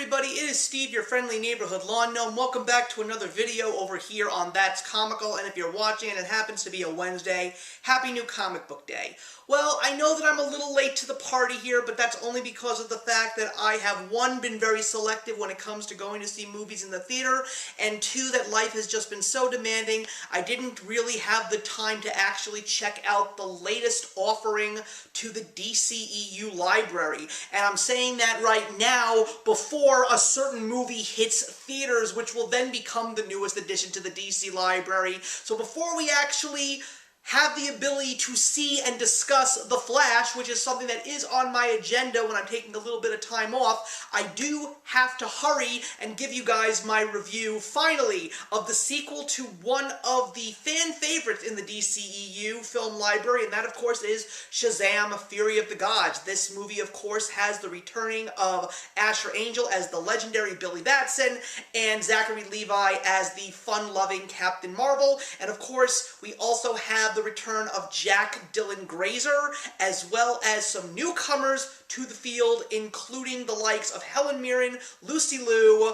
everybody, it is Steve, your friendly neighborhood lawn gnome. Welcome back to another video over here on That's Comical, and if you're watching and it happens to be a Wednesday, happy new comic book day. Well, I know that I'm a little late to the party here, but that's only because of the fact that I have, one, been very selective when it comes to going to see movies in the theater, and two, that life has just been so demanding, I didn't really have the time to actually check out the latest offering to the DCEU library. And I'm saying that right now before a certain movie hits theaters, which will then become the newest addition to the DC library. So before we actually have the ability to see and discuss The Flash, which is something that is on my agenda when I'm taking a little bit of time off, I do have to hurry and give you guys my review, finally, of the sequel to one of the fan favorites in the DCEU film library, and that, of course, is Shazam! Fury of the Gods. This movie, of course, has the returning of Asher Angel as the legendary Billy Batson, and Zachary Levi as the fun-loving Captain Marvel, and, of course, we also have the return of Jack Dylan Grazer, as well as some newcomers to the field, including the likes of Helen Mirren, Lucy Liu,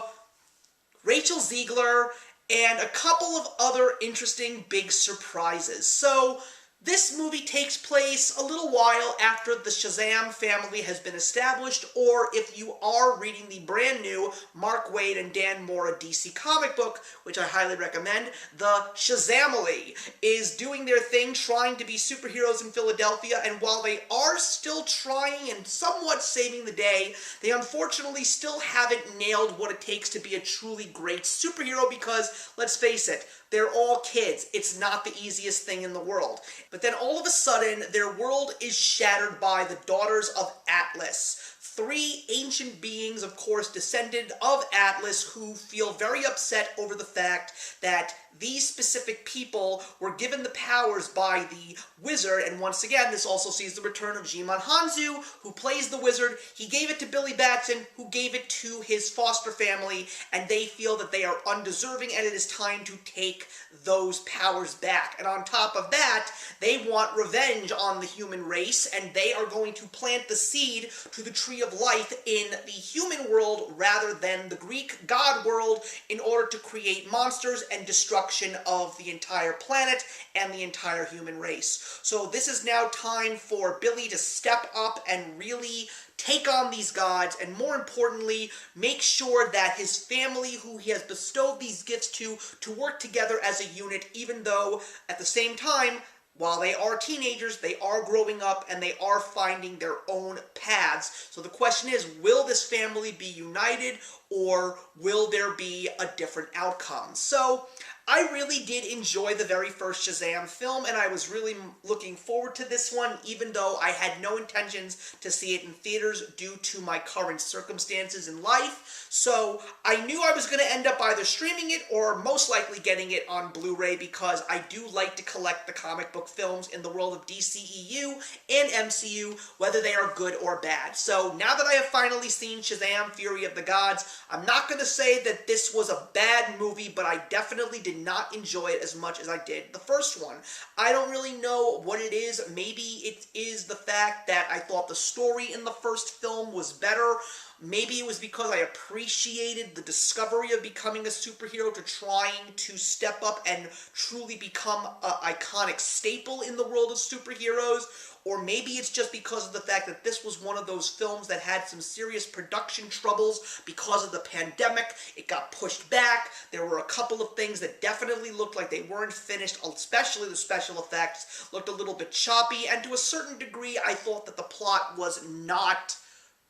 Rachel Ziegler, and a couple of other interesting big surprises. So, this movie takes place a little while after the Shazam family has been established, or if you are reading the brand new Mark Waid and Dan Mora DC comic book, which I highly recommend, the Shazamily is doing their thing, trying to be superheroes in Philadelphia, and while they are still trying and somewhat saving the day, they unfortunately still haven't nailed what it takes to be a truly great superhero because, let's face it, they're all kids. It's not the easiest thing in the world. But then all of a sudden, their world is shattered by the Daughters of Atlas. Three ancient beings, of course, descended of Atlas, who feel very upset over the fact that these specific people were given the powers by the wizard, and once again, this also sees the return of Jimon Hanzu, who plays the wizard. He gave it to Billy Batson, who gave it to his foster family, and they feel that they are undeserving, and it is time to take those powers back. And on top of that, they want revenge on the human race, and they are going to plant the seed to the Tree of Life in the human world rather than the Greek god world in order to create monsters and destruction of the entire planet and the entire human race. So this is now time for Billy to step up and really take on these gods, and more importantly, make sure that his family, who he has bestowed these gifts to work together as a unit, even though at the same time, while they are teenagers, they are growing up and they are finding their own paths. So the question is, will this family be united, or will there be a different outcome? So I really did enjoy the very first Shazam film, and I was really looking forward to this one, even though I had no intentions to see it in theaters due to my current circumstances in life. So I knew I was going to end up either streaming it or most likely getting it on Blu-ray, because I do like to collect the comic book films in the world of DCEU and MCU, whether they are good or bad. So now that I have finally seen Shazam! Fury of the Gods, I'm not going to say that this was a bad movie, but I definitely did not enjoy it as much as I did the first one. I don't really know what it is. Maybe it is the fact that I thought the story in the first film was better. Maybe it was because I appreciated the discovery of becoming a superhero to trying to step up and truly become an iconic staple in the world of superheroes. Or maybe it's just because of the fact that this was one of those films that had some serious production troubles because of the pandemic. It got pushed back. There were a couple of things that definitely looked like they weren't finished, especially the special effects looked a little bit choppy, and to a certain degree, I thought that the plot was not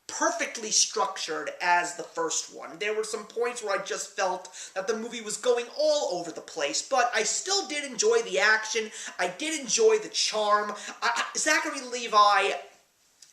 perfectly structured as the first one. There were some points where I just felt that the movie was going all over the place, but I still did enjoy the action. I did enjoy the charm. Zachary Levi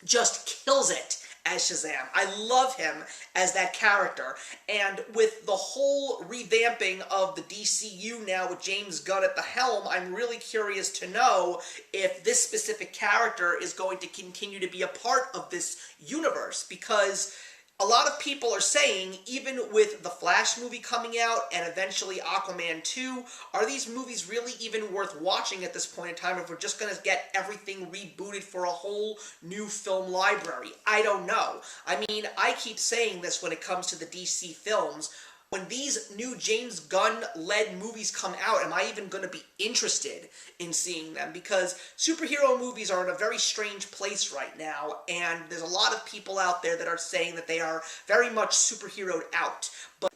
just kills it as Shazam. I love him as that character, and with the whole revamping of the DCU now with James Gunn at the helm, I'm really curious to know if this specific character is going to continue to be a part of this universe, because A lot of people are saying, even with the Flash movie coming out and eventually Aquaman 2, are these movies really even worth watching at this point in time if we're just going to get everything rebooted for a whole new film library? I don't know. I mean, I keep saying this when it comes to the DC films. When these new James Gunn-led movies come out, am I even going to be interested in seeing them? Because superhero movies are in a very strange place right now, and there's a lot of people out there that are saying that they are very much superheroed out.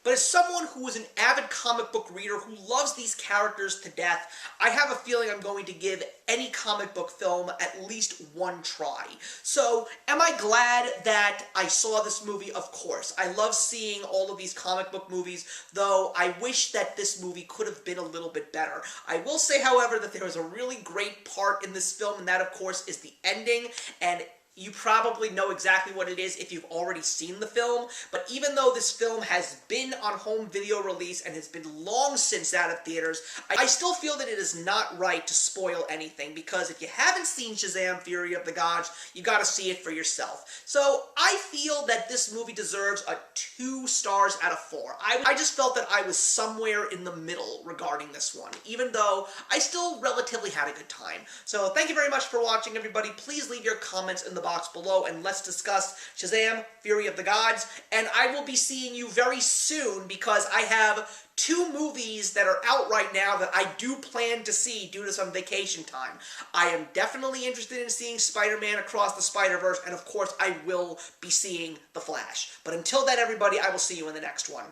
But as someone who is an avid comic book reader who loves these characters to death, I have a feeling I'm going to give any comic book film at least one try. So, am I glad that I saw this movie? Of course. I love seeing all of these comic book movies, though I wish that this movie could have been a little bit better. I will say, however, that there is a really great part in this film, and that, of course, is the ending, and you probably know exactly what it is if you've already seen the film, but even though this film has been on home video release and has been long since out of theaters, I still feel that it is not right to spoil anything, because if you haven't seen Shazam! Fury of the Gods, you gotta see it for yourself. So I feel that this movie deserves a 2 stars out of 4. I just felt that I was somewhere in the middle regarding this one, even though I still relatively had a good time. So thank you very much for watching, everybody. Please leave your comments in the box below and let's discuss Shazam! Fury of the Gods, and I will be seeing you very soon because I have 2 movies that are out right now that I do plan to see due to some vacation time. I am definitely interested in seeing Spider-Man Across the Spider-Verse, and of course I will be seeing The Flash. But until then, everybody, I will see you in the next one.